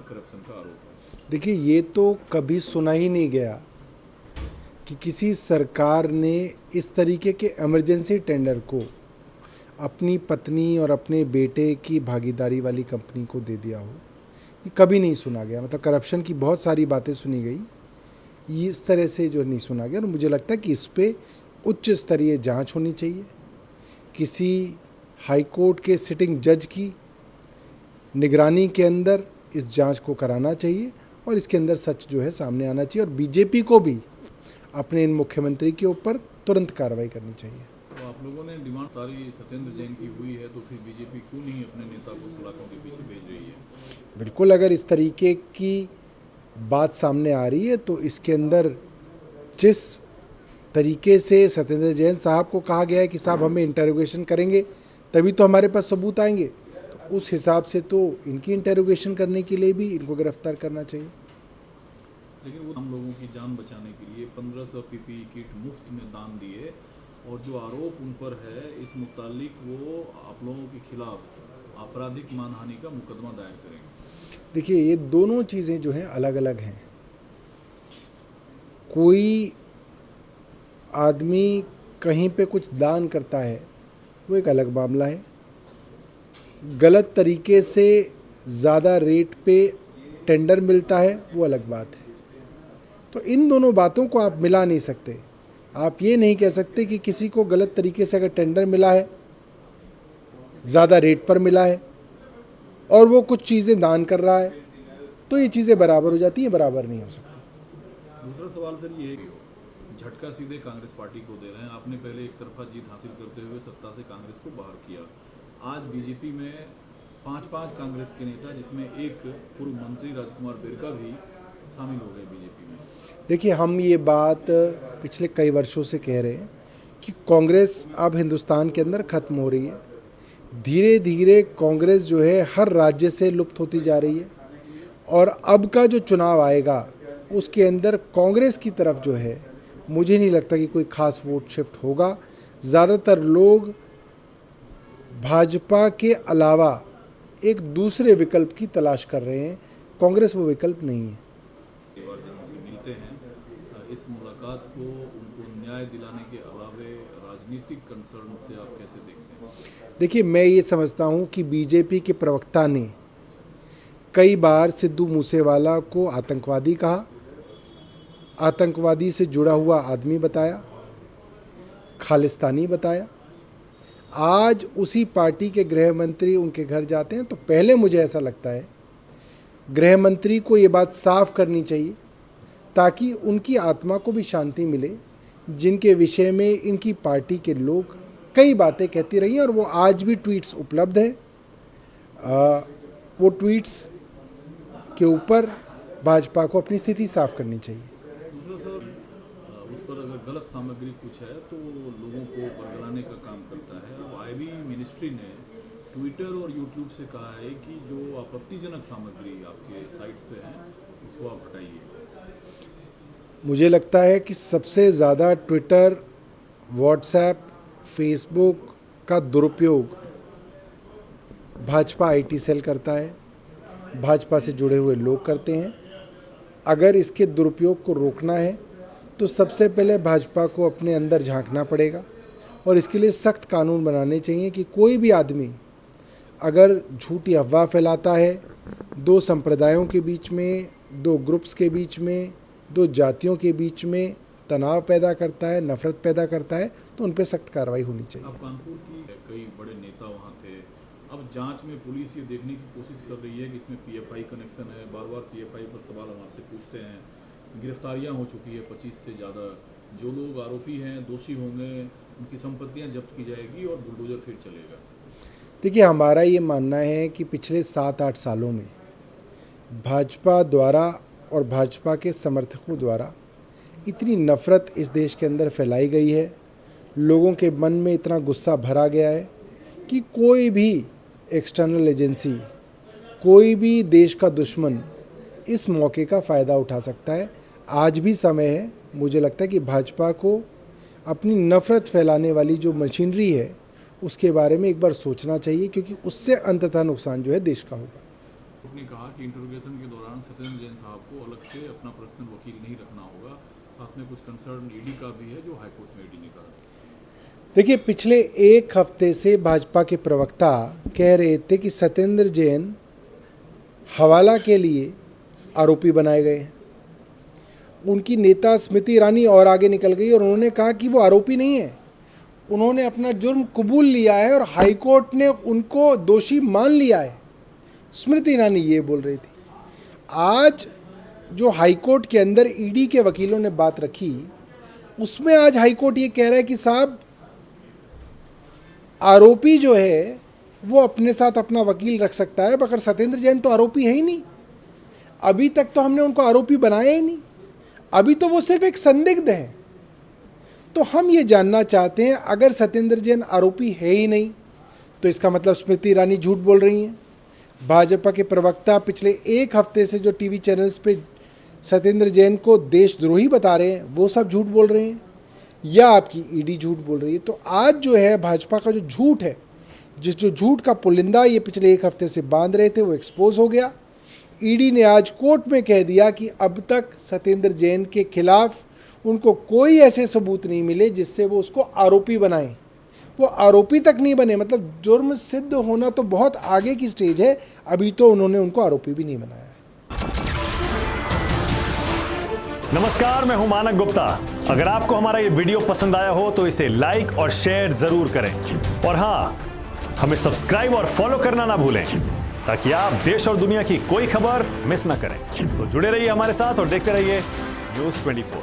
Corruption का आरोप है। देखिए, ये तो कभी सुना ही नहीं गया कि किसी सरकार ने इस तरीके के इमरजेंसी टेंडर को अपनी पत्नी और अपने बेटे की भागीदारी वाली कंपनी को दे दिया हो। ये कभी नहीं सुना गया। मतलब करप्शन की बहुत सारी बातें सुनी गई, ये इस तरह से जो नहीं सुना गया। और मुझे लगता है कि इस पे उच्च स्तरीय जांच होनी चाहिए। किसी हाई कोर्ट के सिटिंग जज की निगरानी के अंदर इस जांच को कराना चाहिए और इसके अंदर सच जो है सामने आना चाहिए। और बीजेपी को भी अपने इन मुख्यमंत्री के ऊपर तुरंत कार्रवाई करनी चाहिए। तो आप लोगों ने डिमांड सारी सत्येंद्र जैन की हुई है, तो फिर बीजेपी क्यों नहीं अपने नेता को सलाखों के पीछे भेज रही है? बिल्कुल, अगर इस तरीके की बात सामने आ रही है तो इसके अंदर जिस तरीके से सत्येंद्र जैन साहब को कहा गया है कि साहब हमें इंटेरोगेशन करेंगे तभी तो हमारे पास सबूत आएंगे, तो उस हिसाब से तो इनकी इंटेरोगेशन करने के लिए भी इनको गिरफ्तार करना चाहिए। लेकिन वो हम लोगों की जान बचाने के लिए 1500 पीपीई किट मुफ्त में दान दिए, और जो आरोप उन पर है इस मुतालिक वो आप लोगों के खिलाफ आपराधिक मानहानि का मुकदमा दायर करेंगे। देखिए, ये दोनों चीज़ें जो हैं अलग अलग हैं। कोई आदमी कहीं पे कुछ दान करता है वो एक अलग मामला है, गलत तरीके से ज़्यादा रेट पे टेंडर मिलता है वो अलग बात है। तो इन दोनों बातों को आप मिला नहीं सकते। आप ये नहीं कह सकते कि किसी को गलत तरीके से अगर टेंडर मिला है, ज़्यादा रेट पर मिला है और वो कुछ चीज़ें दान कर रहा है तो ये चीज़ें बराबर हो जाती हैं, बराबर नहीं हो सकती। दूसरा सवाल सर ये झटका सीधे कांग्रेस पार्टी को दे रहे हैं। आपने पहले एक तरफा जीत हासिल करते हुए सत्ता से कांग्रेस को बाहर किया। आज बीजेपी में 5 कांग्रेस के नेता, जिसमें एक पूर्व मंत्री राजकुमार बिरका भी शामिल हो गए बीजेपी में। देखिए, हम ये बात पिछले कई वर्षों से कह रहे हैं कि कांग्रेस अब हिंदुस्तान के अंदर ख़त्म हो रही है। धीरे धीरे कांग्रेस जो है हर राज्य से लुप्त होती जा रही है और अब का जो चुनाव आएगा उसके अंदर कांग्रेस की तरफ जो है मुझे नहीं लगता कि कोई खास वोट शिफ्ट होगा। ज़्यादातर लोग भाजपा के अलावा एक दूसरे विकल्प की तलाश कर रहे हैं। कांग्रेस वो विकल्प नहीं है। मिलते हैं, इस मुलाकात को उनको न्याय दिलाने के अलावे राजनीतिक कंसर्न से आप कैसे देखते हैं? देखिए, मैं ये समझता हूँ कि बीजेपी के प्रवक्ता ने कई बार सिद्धू मूसेवाला को आतंकवादी कहा, आतंकवादी से जुड़ा हुआ आदमी बताया, खालिस्तानी बताया। आज उसी पार्टी के गृह मंत्री उनके घर जाते हैं तो पहले मुझे ऐसा लगता है गृह मंत्री को ये बात साफ करनी चाहिए ताकि उनकी आत्मा को भी शांति मिले, जिनके विषय में इनकी पार्टी के लोग कई बातें कहती रही हैं और वो आज भी ट्वीट्स उपलब्ध हैं। वो ट्वीट्स के ऊपर भाजपा को अपनी स्थिति साफ करनी चाहिए। दूसरा सर, उस पर अगर गलत सामग्री कुछ है तो लोगों को बरगलाने का काम करता है। अब आईबी मिनिस्ट्री ने ट्विटर और यूट्यूब से कहा है कि जो आपत्तिजनक सामग्री आपके साइट्स पे है इसको आप हटाइए। मुझे लगता है कि सबसे ज़्यादा ट्विटर, व्हाट्सएप, फेसबुक का दुरुपयोग भाजपा आईटी सेल करता है, भाजपा से जुड़े हुए लोग करते हैं। अगर इसके दुरुपयोग को रोकना है तो सबसे पहले भाजपा को अपने अंदर झांकना पड़ेगा और इसके लिए सख्त कानून बनाने चाहिए कि कोई भी आदमी अगर झूठी अफवाह फैलाता है, दो संप्रदायों के बीच में, दो ग्रुप्स के बीच में, दो जातियों के बीच में तनाव पैदा करता है, नफरत पैदा करता है, तो उन पर सख्त कार्रवाई होनी चाहिए। अब कानपुर की कई बड़े नेता वहाँ थे। अब जांच में पुलिस ये देखने की कोशिश कर रही है कि इसमें पीएफआई कनेक्शन है। बार बार पीएफआई पर सवाल हम आपसे पूछते हैं। गिरफ्तारियां हो चुकी है 25 से ज़्यादा। जो लोग आरोपी हैं, दोषी होंगे, उनकी संपत्तियां जब्त की जाएगी और बुलडोजर फिर चलेगा। देखिए, हमारा ये मानना है कि पिछले 7-8 सालों में भाजपा द्वारा और भाजपा के समर्थकों द्वारा इतनी नफ़रत इस देश के अंदर फैलाई गई है, लोगों के मन में इतना गुस्सा भरा गया है कि कोई भी एक्सटर्नल एजेंसी, कोई भी देश का दुश्मन इस मौके का फ़ायदा उठा सकता है। आज भी समय है। मुझे लगता है कि भाजपा को अपनी नफ़रत फैलाने वाली जो मशीनरी है उसके बारे में एक बार सोचना चाहिए, क्योंकि उससे अंततः नुकसान जो है देश का होगा। हाईकोर्ट ने कहा कि इंटरोगेशन के दौरान सत्येंद्र जैन साहब को अलग से अपना पर्सनल वकील नहीं रखना होगा। साथ में कुछ कंसर्न ईडी का भी है, जो हाईकोर्ट में ईडी ने कहा। देखिए, पिछले एक हफ्ते से भाजपा के प्रवक्ता कह रहे थे कि सत्येंद्र जैन हवाला के लिए आरोपी बनाए गए हैं। उनकी नेता स्मृति ईरानी और आगे निकल गई और उन्होंने कहा कि वो आरोपी नहीं है, उन्होंने अपना जुर्म कबूल लिया है और हाईकोर्ट ने उनको दोषी मान लिया है। स्मृति ईरानी ये बोल रही थी। आज जो हाईकोर्ट के अंदर ईडी के वकीलों ने बात रखी, उसमें आज हाईकोर्ट ये कह रहा है कि साहब, आरोपी जो है वो अपने साथ अपना वकील रख सकता है, मगर सत्येंद्र जैन तो आरोपी है ही नहीं। अभी तक तो हमने उनको आरोपी बनाया ही नहीं, अभी तो वो सिर्फ एक संदिग्ध है। तो हम ये जानना चाहते हैं, अगर सत्येंद्र जैन आरोपी है ही नहीं तो इसका मतलब स्मृति ईरानी झूठ बोल रही हैं। भाजपा के प्रवक्ता पिछले एक हफ्ते से जो टीवी चैनल्स पे सत्येंद्र जैन को देशद्रोही बता रहे हैं, वो सब झूठ बोल रहे हैं, या आपकी ईडी झूठ बोल रही है। तो आज जो है भाजपा का जो झूठ है, जो झूठ का पुलिंदा ये पिछले एक हफ्ते से बांध रहे थे, वो एक्सपोज हो गया। ईडी ने आज कोर्ट में कह दिया कि अब तक सत्येंद्र जैन के खिलाफ उनको कोई ऐसे सबूत नहीं मिले जिससे वो उसको आरोपी बनाएं। वो आरोपी तक नहीं बने, मतलब जुर्म सिद्ध होना तो बहुत आगे की स्टेज है, अभी तो उन्होंने उनको आरोपी भी नहीं बनाया। नमस्कार, मैं हूं मानक गुप्ता। अगर आपको हमारा ये वीडियो पसंद आया हो तो इसे लाइक और शेयर जरूर करें, और हाँ, हमें सब्सक्राइब और फॉलो करना ना भूलें, ताकि आप देश और दुनिया की कोई खबर मिस ना करें। तो जुड़े रहिए हमारे साथ और देखते रहिए News 24।